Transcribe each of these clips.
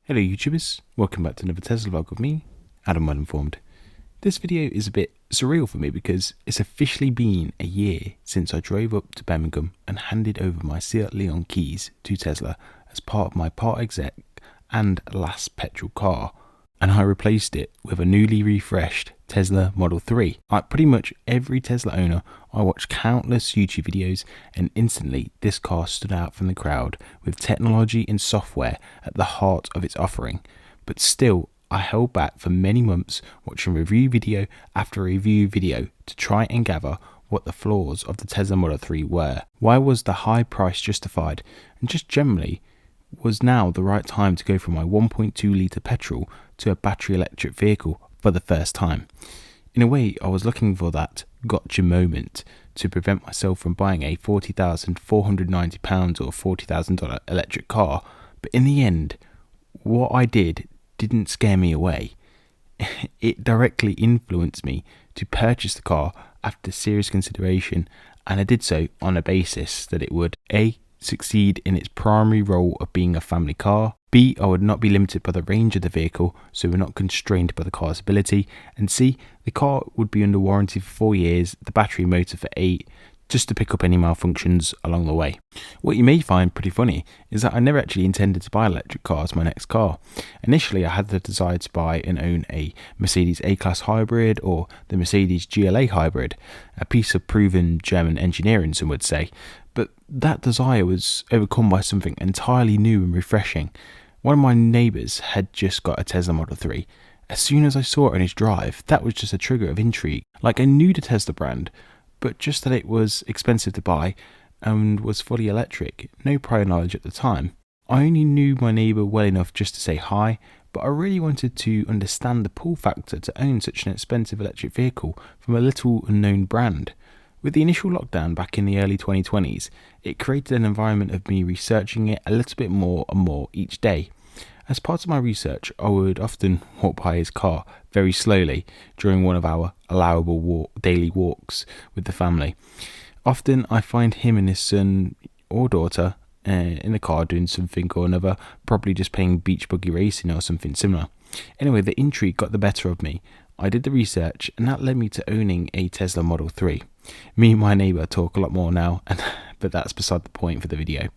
Hello YouTubers, welcome back to another Tesla vlog with me, Adam Well Informed. This video is a bit surreal for me because it's officially been a year since I drove up to Birmingham and handed over my Seat Leon keys to Tesla as part of my part exec and last petrol car, and I replaced it with a newly refreshed Tesla Model 3. Like pretty much every Tesla owner, I watched countless YouTube videos and instantly this car stood out from the crowd with technology and software at the heart of its offering. But still, I held back for many months watching review video after review video to try and gather what the flaws of the Tesla Model 3 were. Why was the high price justified? And just generally, was now the right time to go from my 1.2 litre petrol to a battery electric vehicle for the first time? In a way, I was looking for that gotcha moment to prevent myself from buying a £40,490 or $40,000 electric car, but in the end, what I did didn't scare me away. It directly influenced me to purchase the car after serious consideration, and I did so on a basis that it would A. succeed in its primary role of being a family car, B. I would not be limited by the range of the vehicle, so we're not constrained by the car's ability, and C. the car would be under warranty for 4 years, the battery motor for 8, just to pick up any malfunctions along the way. What you may find pretty funny is that I never actually intended to buy an electric car as my next car. Initially I had the desire to buy and own a Mercedes A-Class hybrid or the Mercedes GLA hybrid, a piece of proven German engineering some would say, but that desire was overcome by something entirely new and refreshing. One of my neighbours had just got a Tesla Model 3. As soon as I saw it on his drive, that was just a trigger of intrigue. Like I knew the Tesla brand, but just that it was expensive to buy and was fully electric. No prior knowledge at the time. I only knew my neighbour well enough just to say hi, but I really wanted to understand the pull factor to own such an expensive electric vehicle from a little unknown brand. With the initial lockdown back in the early 2020s, it created an environment of me researching it a little bit more and more each day. As part of my research, I would often walk by his car very slowly during one of our allowable daily walks with the family. Often I find him and his son or daughter in the car doing something or another, probably just playing beach buggy racing or something similar. Anyway, the intrigue got the better of me. I did the research and that led me to owning a Tesla Model 3. Me and my neighbour talk a lot more now, but that's beside the point for the video.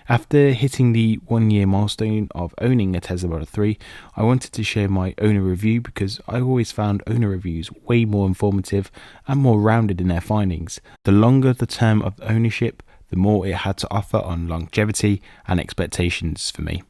After hitting the 1 year milestone of owning a Tesla Model 3, I wanted to share my owner review because I always found owner reviews way more informative and more rounded in their findings. The longer the term of ownership, the more it had to offer on longevity and expectations for me.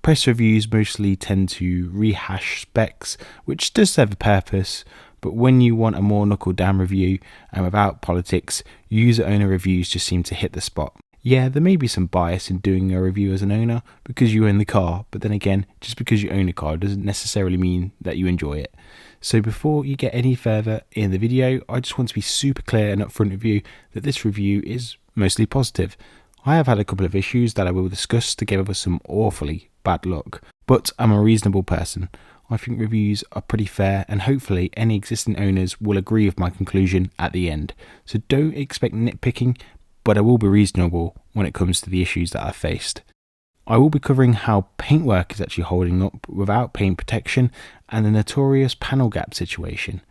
Press reviews mostly tend to rehash specs, which does serve a purpose, but when you want a more knuckle down review and without politics, user owner reviews just seem to hit the spot. Yeah, there may be some bias in doing a review as an owner because you own the car, but then again, just because you own a car doesn't necessarily mean that you enjoy it. So before you get any further in the video, I just want to be super clear and upfront with you that this review is mostly positive. I have had a couple of issues that I will discuss together with some awfully bad luck, but I'm a reasonable person. I think reviews are pretty fair and hopefully any existing owners will agree with my conclusion at the end. So don't expect nitpicking, but I will be reasonable when it comes to the issues that I've faced. I will be covering how paintwork is actually holding up without paint protection and the notorious panel gap situation.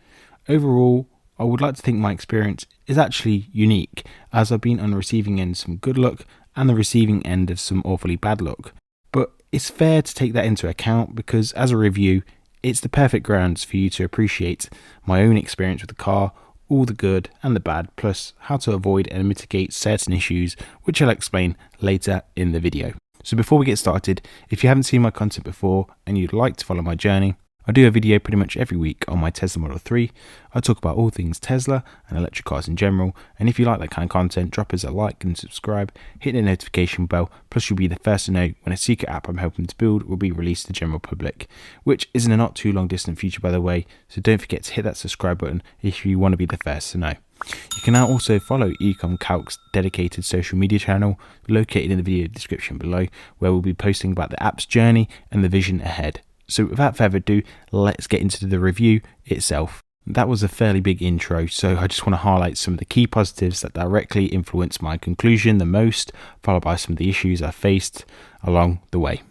Overall, I would like to think my experience is actually unique, as I've been on the receiving end of some good luck and the receiving end of some awfully bad luck. But it's fair to take that into account because as a review, it's the perfect grounds for you to appreciate my own experience with the car, all the good and the bad, plus how to avoid and mitigate certain issues, which I'll explain later in the video. So before we get started, if you haven't seen my content before and you'd like to follow my journey, I do a video pretty much every week on my Tesla Model 3. I talk about all things Tesla and electric cars in general, and if you like that kind of content, drop us a like and subscribe, hit the notification bell, plus you'll be the first to know when a secret app I'm helping to build will be released to the general public, which is in a not too long distant future by the way, so don't forget to hit that subscribe button if you want to be the first to know. You can now also follow Ecom Calc's dedicated social media channel located in the video description below, where we'll be posting about the app's journey and the vision ahead. So without further ado, let's get into the review itself. That was a fairly big intro, so I just want to highlight some of the key positives that directly influenced my conclusion the most, followed by some of the issues I faced along the way.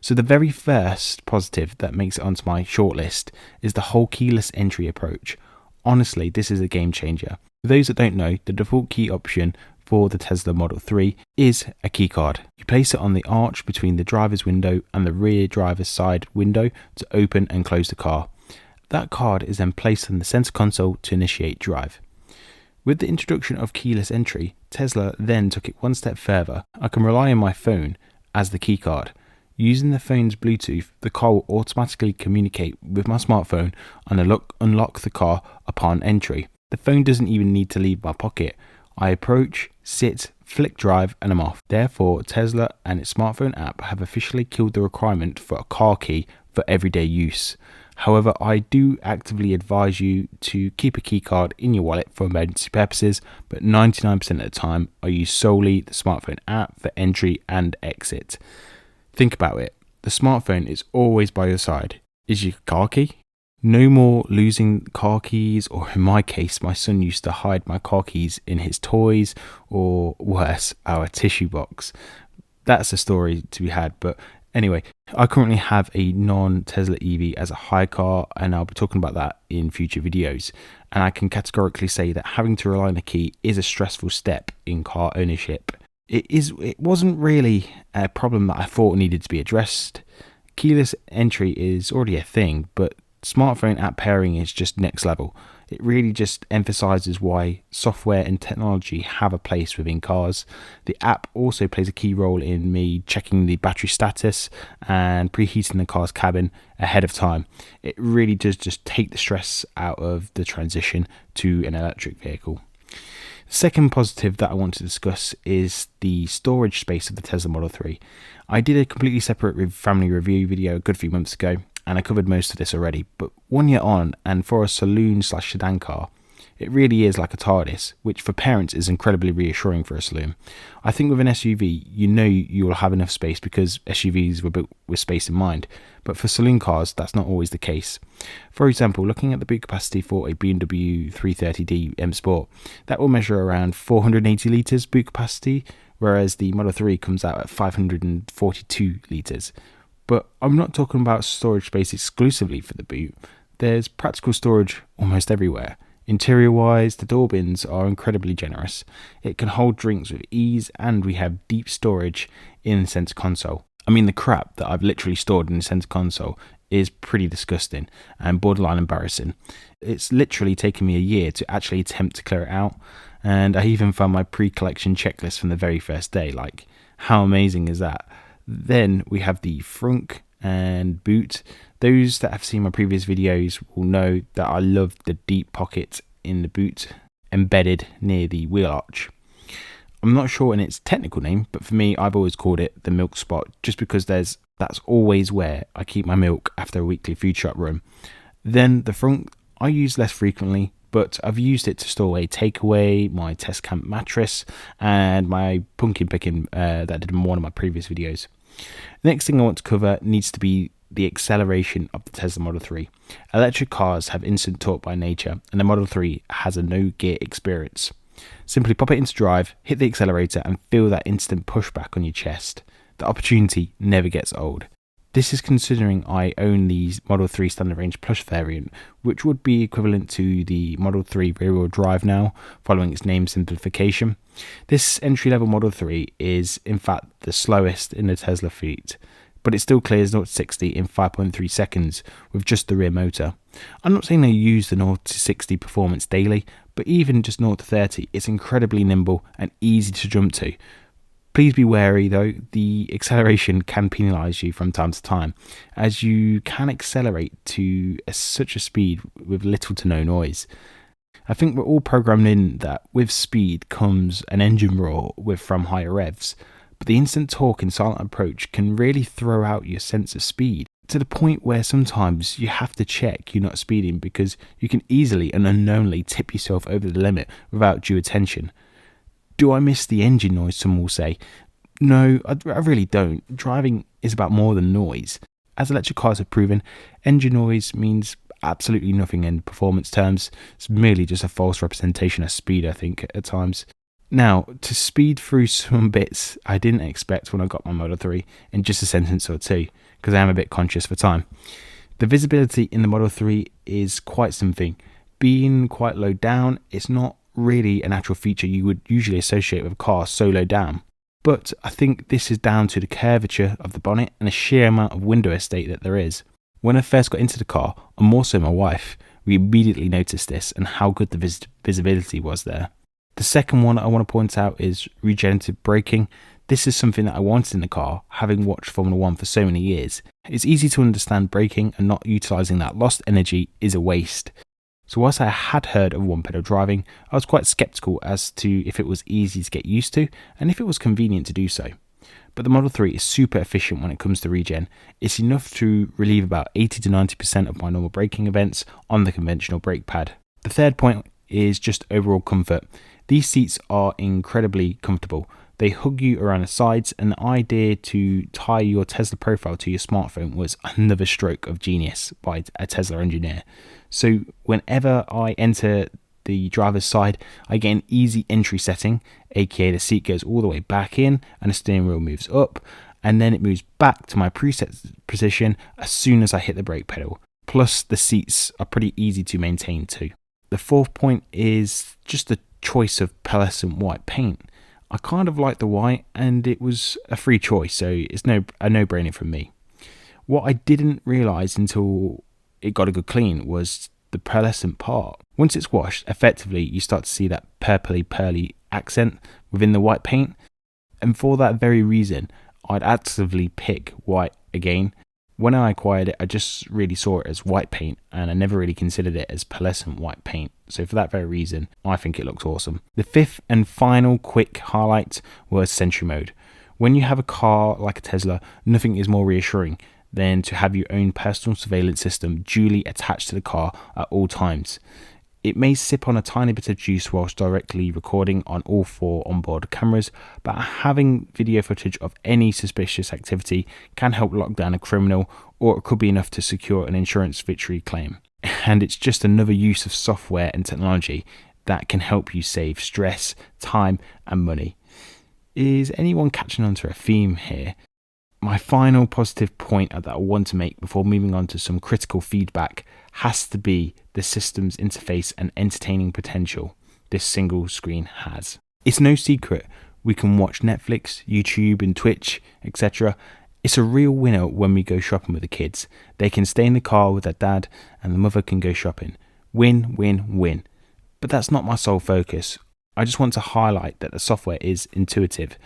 So the very first positive that makes it onto my shortlist is the whole keyless entry approach. Honestly, this is a game changer. For those that don't know, the default key option for the Tesla Model 3 is a keycard. You place it on the arch between the driver's window and the rear driver's side window to open and close the car. That card is then placed on the center console to initiate drive. With the introduction of keyless entry, Tesla then took it one step further. I can rely on my phone as the keycard. Using the phone's Bluetooth, the car will automatically communicate with my smartphone and unlock the car upon entry. The phone doesn't even need to leave my pocket. I approach, sit, flick drive, and I'm off. Therefore, Tesla and its smartphone app have officially killed the requirement for a car key for everyday use. However, I do actively advise you to keep a keycard in your wallet for emergency purposes, but 99% of the time I use solely the smartphone app for entry and exit. Think about it. The smartphone is always by your side. Is your car key? No more losing car keys, or in my case, my son used to hide my car keys in his toys, or worse, our tissue box. That's a story to be had, but anyway, I currently have a non-Tesla EV as a hire car, and I'll be talking about that in future videos. And I can categorically say that having to rely on a key is a stressful step in car ownership. It wasn't really a problem that I thought needed to be addressed. Keyless entry is already a thing, but smartphone app pairing is just next level. It really just emphasizes why software and technology have a place within cars. The app also plays a key role in me checking the battery status and preheating the car's cabin ahead of time. It really does just take the stress out of the transition to an electric vehicle. Second positive that I want to discuss is the storage space of the Tesla Model 3. I did a completely separate family review video a good few months ago, and I covered most of this already, but 1 year on, and for a saloon/sedan car, it really is like a TARDIS, which for parents is incredibly reassuring for a saloon. I think with an SUV, you know you will have enough space because SUVs were built with space in mind, but for saloon cars, that's not always the case. For example, looking at the boot capacity for a BMW 330d M Sport, that will measure around 480 litres boot capacity, whereas the Model 3 comes out at 542 litres. But I'm not talking about storage space exclusively for the boot. There's practical storage almost everywhere. Interior wise, the door bins are incredibly generous. It can hold drinks with ease, and we have deep storage in the center console. I mean, the crap that I've literally stored in the center console is pretty disgusting and borderline embarrassing. It's literally taken me a year to actually attempt to clear it out, and I even found my pre-collection checklist from the very first day. Like, how amazing is that? Then we have the frunk and boot. Those that have seen my previous videos will know that I love the deep pocket in the boot embedded near the wheel arch. I'm not sure in its technical name, but for me, I've always called it the milk spot, just because that's always where I keep my milk after a weekly food shop run. Then the frunk I use less frequently, but I've used it to store away takeaway, my test camp mattress, and my pumpkin picking that I did in one of my previous videos. The next thing I want to cover needs to be the acceleration of the Tesla Model 3. Electric cars have instant torque by nature, and the Model 3 has a no gear experience. Simply pop it into drive, hit the accelerator, and feel that instant pushback on your chest. The opportunity never gets old. This is considering I own the Model 3 Standard Range Plus variant, which would be equivalent to the Model 3 rear-wheel drive now, following its name simplification. This entry-level Model 3 is, in fact, the slowest in the Tesla fleet, but it still clears 0 to 60 in 5.3 seconds with just the rear motor. I'm not saying I use the 0 to 60 performance daily, but even just 0 to 30, it's incredibly nimble and easy to jump to. Please be wary though, the acceleration can penalise you from time to time, as you can accelerate to such a speed with little to no noise. I think we're all programmed in that with speed comes an engine roar from higher revs, but the instant torque and silent approach can really throw out your sense of speed, to the point where sometimes you have to check you're not speeding because you can easily and unknowingly tip yourself over the limit without due attention. Do I miss the engine noise, some will say? No, I really don't. Driving is about more than noise. As electric cars have proven, engine noise means absolutely nothing in performance terms. It's merely just a false representation of speed, I think, at times. Now, to speed through some bits I didn't expect when I got my Model 3 in just a sentence or two, because I am a bit conscious for time. The visibility in the Model 3 is quite something. Being quite low down, it's not really a natural feature you would usually associate with a car so low down. But I think this is down to the curvature of the bonnet and the sheer amount of window estate that there is. When I first got into the car, and more so my wife, we immediately noticed this and how good the visibility was there. The second one I want to point out is regenerative braking. This is something that I wanted in the car, having watched Formula 1 for so many years. It's easy to understand braking and not utilising that lost energy is a waste. So whilst I had heard of one-pedal driving, I was quite sceptical as to if it was easy to get used to and if it was convenient to do so. But the Model 3 is super efficient when it comes to regen. It's enough to relieve about 80 to 90% of my normal braking events on the conventional brake pad. The third point is just overall comfort. These seats are incredibly comfortable. They hug you around the sides, and the idea to tie your Tesla profile to your smartphone was another stroke of genius by a Tesla engineer. So whenever I enter the driver's side, I get an easy entry setting, aka the seat goes all the way back in and the steering wheel moves up, and then it moves back to my preset position as soon as I hit the brake pedal. Plus the seats are pretty easy to maintain too. The fourth point is just the choice of pearlescent white paint. I kind of like the white, and it was a free choice, so it's a no-brainer from me. What I didn't realise until it got a good clean was the pearlescent part. Once it's washed, effectively you start to see that purpley pearly accent within the white paint, and for that very reason I'd actively pick white again. When I acquired it, I just really saw it as white paint, and I never really considered it as pearlescent white paint. So for that very reason, I think it looks awesome. The fifth and final quick highlight was Sentry Mode. When you have a car like a Tesla, nothing is more reassuring than to have your own personal surveillance system duly attached to the car at all times. It may sip on a tiny bit of juice whilst directly recording on all 4 onboard cameras, but having video footage of any suspicious activity can help lock down a criminal, or it could be enough to secure an insurance victory claim. And it's just another use of software and technology that can help you save stress, time and money. Is anyone catching on to a theme here? My final positive point that I want to make before moving on to some critical feedback has to be the system's interface and entertaining potential this single screen has. It's no secret we can watch Netflix, YouTube and Twitch, etc. It's a real winner when we go shopping with the kids. They can stay in the car with their dad and the mother can go shopping. Win, win, win. But that's not my sole focus. I just want to highlight that the software is intuitive.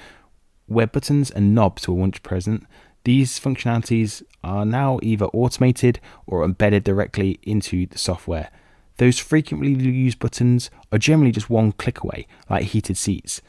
Where buttons and knobs were once present, these functionalities are now either automated or embedded directly into the software. Those frequently used buttons are generally just one click away, like heated seats.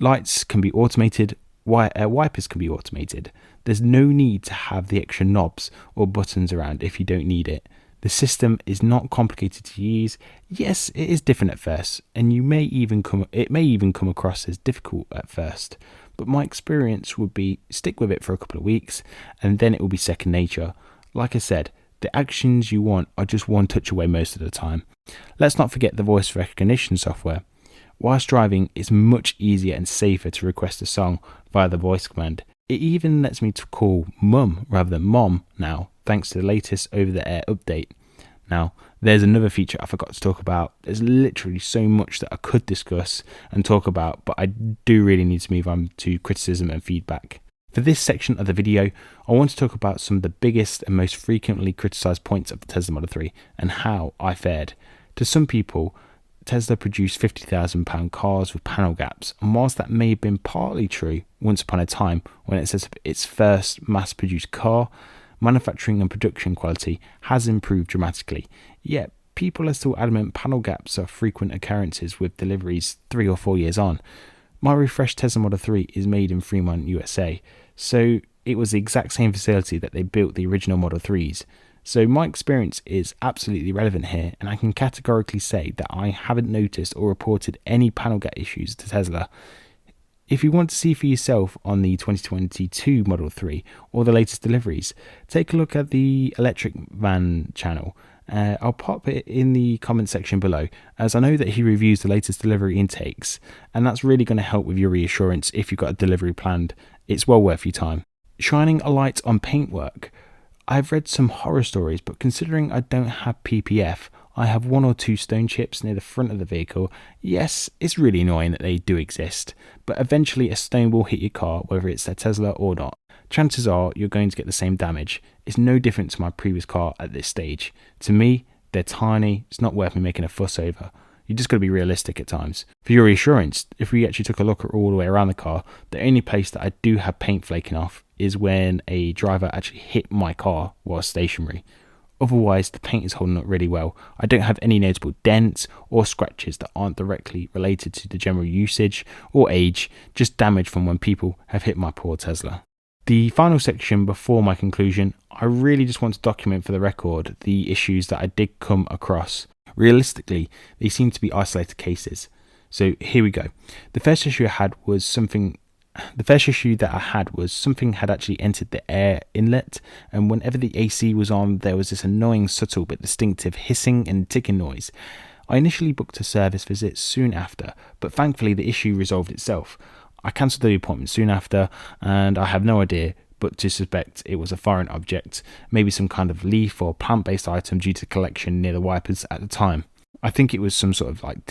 Lights can be automated, wipers can be automated. There's no need to have the extra knobs or buttons around if you don't need it. The system is not complicated to use. Yes, it is different at first, and it may even come across as difficult at first. But my experience would be stick with it for a couple of weeks and then it will be second nature. Like I said, the actions you want are just one touch away most of the time. Let's not forget the voice recognition software. Whilst driving, it's much easier and safer to request a song via the voice command. It even lets me to call mum rather than mom now, thanks to the latest over-the-air update. Now, there's another feature I forgot to talk about. There's literally so much that I could discuss and talk about, but I do really need to move on to criticism and feedback. For this section of the video, I want to talk about some of the biggest and most frequently criticised points of the Tesla Model 3 and how I fared. To some people, Tesla produced £50,000 cars with panel gaps, and whilst that may have been partly true once upon a time when it set up its first mass-produced car, manufacturing and production quality has improved dramatically, yet people are still adamant panel gaps are frequent occurrences with deliveries 3 or 4 years on. My refreshed Tesla Model 3 is made in Fremont, USA, so it was the exact same facility that they built the original Model 3s. So my experience is absolutely relevant here, and I can categorically say that I haven't noticed or reported any panel gap issues to Tesla. If you want to see for yourself on the 2022 Model 3 or the latest deliveries, take a look at the electric van channel I'll pop it in the comment section below, as I know that he reviews the latest delivery intakes, and that's really going to help with your reassurance if you've got a delivery planned. It's well worth your time. Shining a light on paintwork. I've read some horror stories, but considering I don't have PPF, I have 1 or 2 stone chips near the front of the vehicle. Yes, it's really annoying that they do exist, but eventually a stone will hit your car, whether it's a Tesla or not. Chances are you're going to get the same damage. It's no different to my previous car at this stage. To me, they're tiny, it's not worth me making a fuss over. You just got to be realistic at times. For your reassurance, if we actually took a look at all the way around the car, the only place that I do have paint flaking off is when a driver actually hit my car while stationary. Otherwise, the paint is holding up really well. I don't have any notable dents or scratches that aren't directly related to the general usage or age, just damage from when people have hit my poor Tesla. The final section before my conclusion, I really just want to document for the record the issues that I did come across. Realistically, they seem to be isolated cases. So here we go. The first issue that I had was something had actually entered the air inlet, and whenever the AC was on, there was this annoying, subtle but distinctive hissing and ticking noise. I initially booked a service visit soon after, but thankfully the issue resolved itself. I cancelled the appointment soon after, and I have no idea but to suspect it was a foreign object, maybe some kind of leaf or plant-based item due to collection near the wipers at the time. I think it was some sort of like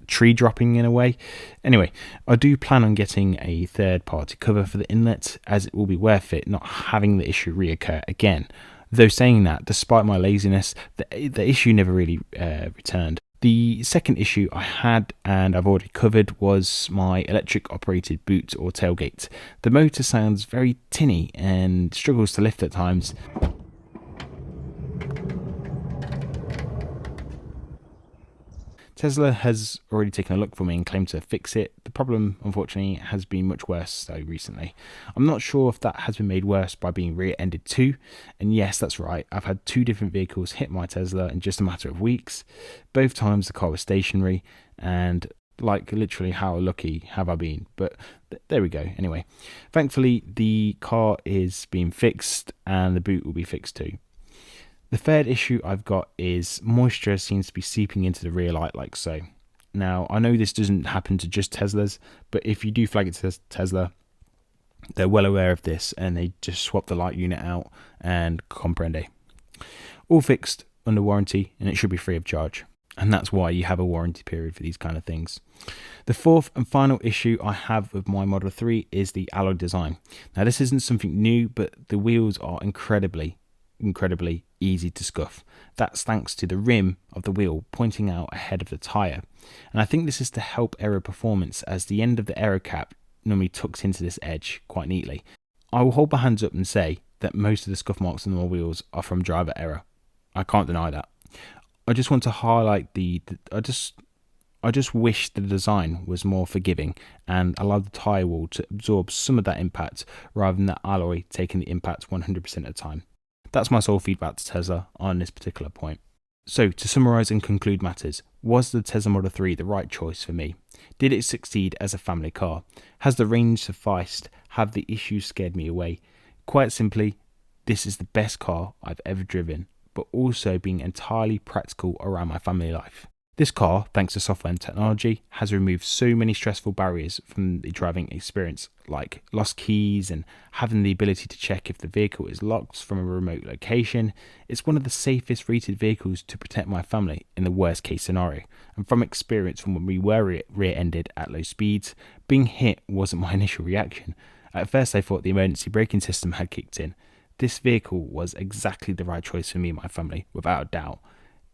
tree dropping in a way. Anyway, I do plan on getting a third-party cover for the inlet, as it will be worth it not having the issue reoccur again. Though saying that, despite my laziness, the issue never really returned. The second issue I had, and I've already covered, was my electric operated boot or tailgate. The motor sounds very tinny and struggles to lift at times. Tesla has already taken a look for me and claimed to fix it. The problem, unfortunately, has been much worse though recently. I'm not sure if that has been made worse by being rear-ended too. And yes, that's right, I've had 2 different vehicles hit my Tesla in just a matter of weeks. Both times the car was stationary, and like literally how lucky have I been? But there we go. Anyway, thankfully the car is being fixed and the boot will be fixed too. The third issue I've got is moisture seems to be seeping into the rear light like so. Now, I know this doesn't happen to just Teslas, but if you do flag it to Tesla, they're well aware of this and they just swap the light unit out and comprende. All fixed under warranty, and it should be free of charge. And that's why you have a warranty period for these kind of things. The fourth and final issue I have with my Model 3 is the alloy design. Now, this isn't something new, but the wheels are incredibly easy to scuff. That's thanks to the rim of the wheel pointing out ahead of the tyre. And I think this is to help aero performance, as the end of the aero cap normally tucks into this edge quite neatly. I will hold my hands up and say that most of the scuff marks on my wheels are from driver error. I can't deny that. I just want to highlight I just wish the design was more forgiving and allowed the tyre wall to absorb some of that impact rather than that alloy taking the impact 100% of the time. That's my sole feedback to Tesla on this particular point. So, to summarise and conclude matters, was the Tesla Model 3 the right choice for me? Did it succeed as a family car? Has the range sufficed? Have the issues scared me away? Quite simply, this is the best car I've ever driven, but also being entirely practical around my family life. This car, thanks to software and technology, has removed so many stressful barriers from the driving experience, like lost keys and having the ability to check if the vehicle is locked from a remote location. It's one of the safest rated vehicles to protect my family in the worst case scenario. And from experience from when we were rear-ended at low speeds, being hit wasn't my initial reaction. At first I thought the emergency braking system had kicked in. This vehicle was exactly the right choice for me and my family, without a doubt.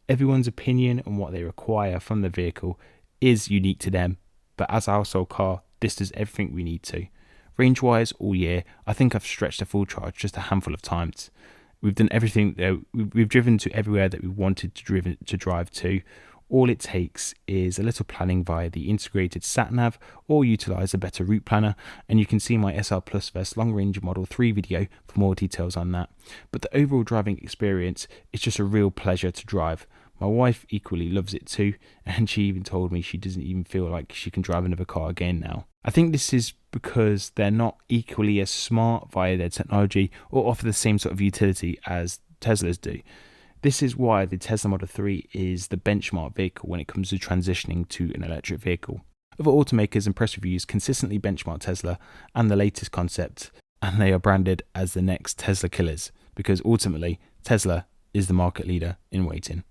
Everyone's opinion on what they require from the vehicle is unique to them, but as a household car, this does everything we need to. Range-wise, all year, I think I've stretched a full charge just a handful of times. We've done everything, we've driven to everywhere that we wanted to drive to. All it takes is a little planning via the integrated sat-nav or utilise a better route planner, and you can see my SR Plus vs Long Range Model 3 video for more details on that. But the overall driving experience is just a real pleasure to drive. My wife equally loves it too, and she even told me she doesn't even feel like she can drive another car again now. I think this is because they're not equally as smart via their technology or offer the same sort of utility as Teslas do. This is why the Tesla Model 3 is the benchmark vehicle when it comes to transitioning to an electric vehicle. Other automakers and press reviews consistently benchmark Tesla and the latest concept, and they are branded as the next Tesla killers, because ultimately Tesla is the market leader in waiting.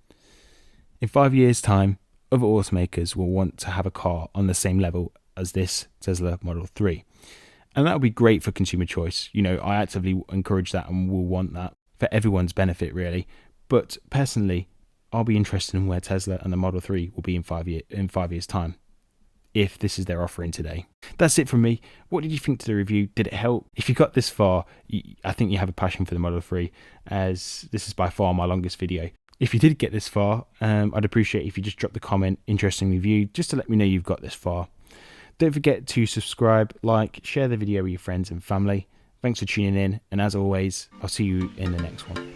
In 5 years' time, other automakers will want to have a car on the same level as this Tesla Model 3. And that would be great for consumer choice. I actively encourage that and will want that for everyone's benefit, really. But personally, I'll be interested in where Tesla and the Model 3 will be in 5 years' time, if this is their offering today. That's it from me. What did you think to the review? Did it help? If you got this far, I think you have a passion for the Model 3, as this is by far my longest video. If you did get this far, I'd appreciate if you just dropped a comment, interesting review, just to let me know you've got this far. Don't forget to subscribe, like, share the video with your friends and family. Thanks for tuning in, and as always, I'll see you in the next one.